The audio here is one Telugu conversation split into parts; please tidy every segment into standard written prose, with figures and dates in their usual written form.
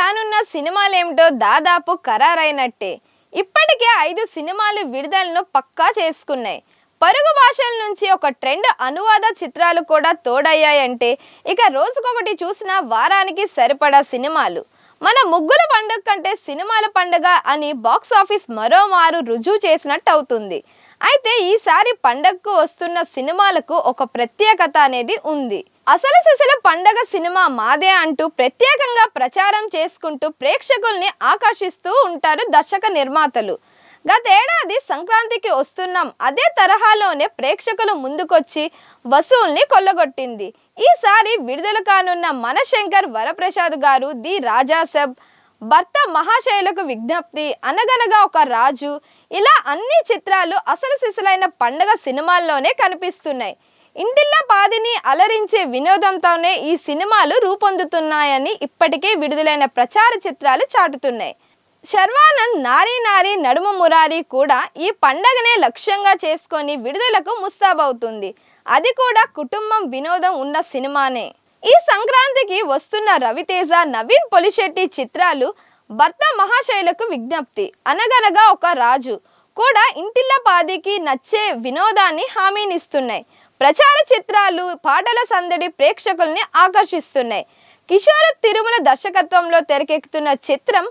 రానున్న సినిమాలేమిటో దాదాపు ఖరారైనట్టే. ఇప్పటికే 5 సినిమాలు విడుదలను పక్కా చేసుకున్నాయి. పరుగు భాషల నుంచి ఒక ట్రెండ్ అనువాద చిత్రాలు కూడా తోడయ్యాయంటే ఇక రోజుకొకటి చూసిన వారానికి సరిపడా సినిమాలు. మన ముగ్గుల పండుగ కంటే సినిమాల పండుగ అని బాక్స్ ఆఫీస్ మరోమారు రుజువు చేసినట్టు అవుతుంది. అయితే ఈసారి పండగకు వస్తున్న సినిమాలకు ఒక ప్రత్యేకత అనేది ఉంది. అసలు సిసల పండగ సినిమా మాదే అంటూ ప్రత్యేకంగా ప్రచారం చేసుకుంటూ ప్రేక్షకుల్ని ఆకర్షిస్తూ ఉంటారు దర్శక నిర్మాతలు. గతేడాది సంక్రాంతికి వస్తున్నాం అదే తరహాలోనే ప్రేక్షకుల ముందుకొచ్చి వసూల్ని కొల్లగొట్టింది. ఈసారి విడుదల కానున్న మనశంకర్ వరప్రసాద్ గారు ది రాజాసబ్, భర్త మహాశైలకు విజ్ఞప్తి, అనగనగా ఒక రాజు, ఇలా అన్ని చిత్రాలు అసలు సిసలైన పండగ సినిమాల్లోనే కనిపిస్తున్నాయి. ఇంటిల్లా పాదిని అలరించే వినోదంతోనే ఈ సినిమాలు రూపొందుతున్నాయని ఇప్పటికే విడుదలైన ప్రచార చిత్రాలు చాటుతున్నాయి. శర్వానంద్ నారీ నారీ నడుమ మురారి కూడా ఈ పండగనే లక్ష్యంగా చేసుకొని విడుదలకు ముస్తాబవుతుంది. అది కూడా కుటుంబం వినోదం ఉన్న సినిమానే. ఈ సంక్రాంతికి వస్తున్న రవితేజ, నవీన్ పొలిశెట్టి చిత్రాలు భర్త మహాశైలకు విజ్ఞప్తి, అనగనగా ఒక రాజు కూడా ఇంటిల్లా పాదికి నచ్చే వినోదాన్ని హామీనిస్తున్నాయి. ప్రచార చిత్రాలు పాటల సందడి ప్రేక్షకుల్ని ఆకర్షిస్తున్నాయి. కిషోర్ తిరుమల దర్శకత్వంలో తెరకెక్కుతున్న చిత్రం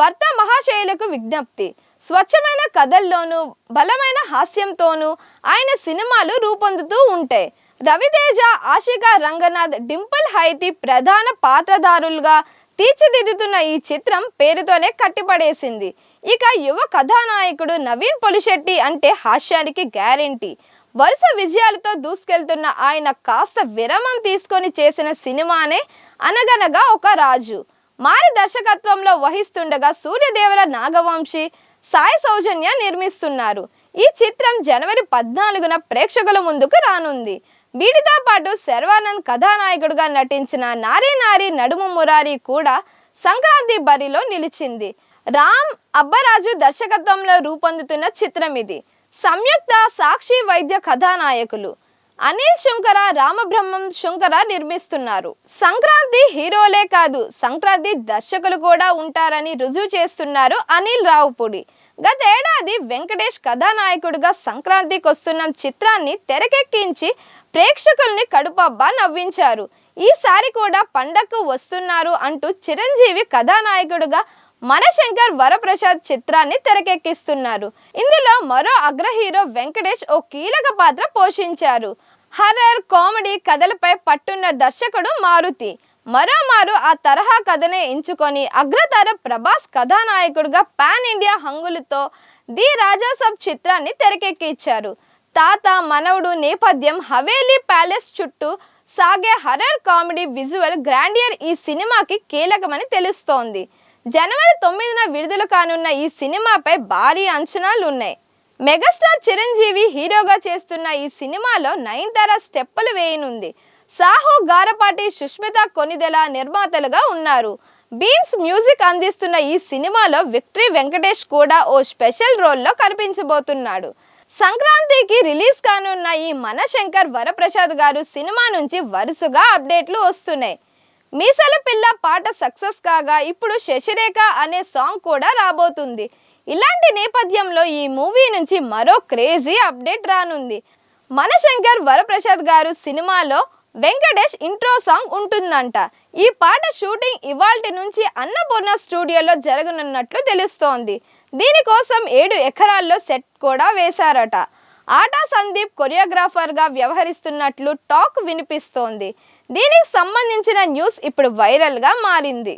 భర్త మహాశైలకు విజ్ఞప్తి స్వచ్ఛమైన కథల్లోనూ బలమైన హాస్యంతోనూ ఆయన సినిమాలు రూపొందుతూ ఉంటాయి. రవితేజ, ఆశికా రంగనాథ్, డింపుల్ హైతి ప్రధాన పాత్రధారులుగా తీర్చిదిద్దుతున్న ఈ చిత్రం పేరుతోనే కట్టిపడేసింది. ఇక యువ కథానాయకుడు నవీన్ పొలిశెట్టి అంటే హాస్యానికి గ్యారెంటీ. వరుస విజయాలతో దూసుకెళ్తున్న ఆయన కాస్త విరామం తీసుకొని చేసిన సినిమానే అనగనగా ఒక రాజు. మారి దర్శకత్వంలో వహిస్తుండగా సూర్యదేవర, నాగవంశి, సాయి సౌజన్య నిర్మిస్తున్నారు. ఈ చిత్రం జనవరి 14న ప్రేక్షకుల ముందుకు రానుంది. వీటితో పాటు శర్వానంద్ కథానాయకుడిగా నటించిన నారీ నారీ నడుము మురారి కూడా సంక్రాంతి బరిలో నిలిచింది. రామ్ అబ్బరాజు దర్శకత్వంలో రూపొందుతున్న చిత్రం ఇది. సంయుక్త, సాక్షి వైద్య కథానాయకులు. అనిల్ శుంకర, రామబ్రహ్మం శుంకర నిర్మిస్తున్నారు. సంక్రాంతి హీరోలే కాదు, సంక్రాంతి దర్శకులు కూడా ఉంటారని రుజువు చేస్తున్నారు అనిల్ రావుపూడి. గతేడాది వెంకటేష్ కథానాయకుడిగా సంక్రాంతికి వస్తున్న చిత్రాన్ని తెరకెక్కించి ప్రేక్షకుల్ని కడుపబ్బా నవ్వించారు. ఈసారి కూడా పండగకు వస్తున్నారు అంటూ చిరంజీవి కథానాయకుడిగా మనశంకర్ వరప్రసాద్ చిత్రాన్ని తెరకెక్కిస్తున్నారు. ఇందులో మరో అగ్ర హీరో వెంకటేష్ ఓ కీలక పాత్ర పోషించారు. హర్రర్ కామెడీ కథలపై పట్టున్న దర్శకుడు మారుతి మరోమారు ఆ తరహా కథనే ఎంచుకొని అగ్రతార ప్రభాస్ కథానాయకుడిగా పాన్ ఇండియా హంగులతో ది రాజాసబ్ చిత్రాన్ని తెరకెక్కించారు. తాత మనవడు నేపథ్యం, హవేలీ ప్యాలెస్ చుట్టూ సాగే హర్రర్ కామెడీ విజువల్ గ్రాండియర్ ఈ సినిమాకి కీలకమని తెలుస్తోంది. జనవరి 9న విడుదల కానున్న ఈ సినిమాపై భారీ అంచనాలు ఉన్నాయి. మెగాస్టార్ చిరంజీవి హీరోగా చేస్తున్న ఈ సినిమాలో నయనతార స్టెప్పులు వేయనుంది. సాహు, గారపాటి, సుష్మిత కొనిదెల నిర్మాతలుగా ఉన్నారు. బీమ్స్ మ్యూజిక్ అందిస్తున్న ఈ సినిమాలో విక్టరీ వెంకటేష్ కూడా ఓ స్పెషల్ రోల్లో కనిపించబోతున్నాడు. సంక్రాంతికి రిలీజ్ కానున్న ఈ మనశంకర్ వరప్రసాద్ గారు సినిమా నుంచి వరుసగా అప్డేట్లు వస్తున్నాయి. మీసాల పిల్ల పాట సక్సెస్ కాగా ఇప్పుడు శశిరేఖ అనే సాంగ్ కూడా రాబోతుంది. ఇలాంటి నేపథ్యంలో ఈ మూవీ నుంచి మరో క్రేజీ అప్డేట్ రానుంది. మనశంకర్ వరప్రసాద్ గారు సినిమాలో వెంకటేష్ ఇంట్రో సాంగ్ ఉంటుందంట. ఈ పాట షూటింగ్ ఇవాల్టి నుంచి అన్నపూర్ణ స్టూడియోలో జరగనున్నట్లు తెలుస్తోంది. దీనికోసం 7 ఎకరాల్లో సెట్ కూడా వేశారట. ఆటా సందీప్ కొరియోగ్రాఫర్గా వ్యవహరిస్తున్నట్లు టాక్ వినిపిస్తోంది. దీనికి సంబంధించిన న్యూస్ ఇప్పుడు వైరల్గా మారింది.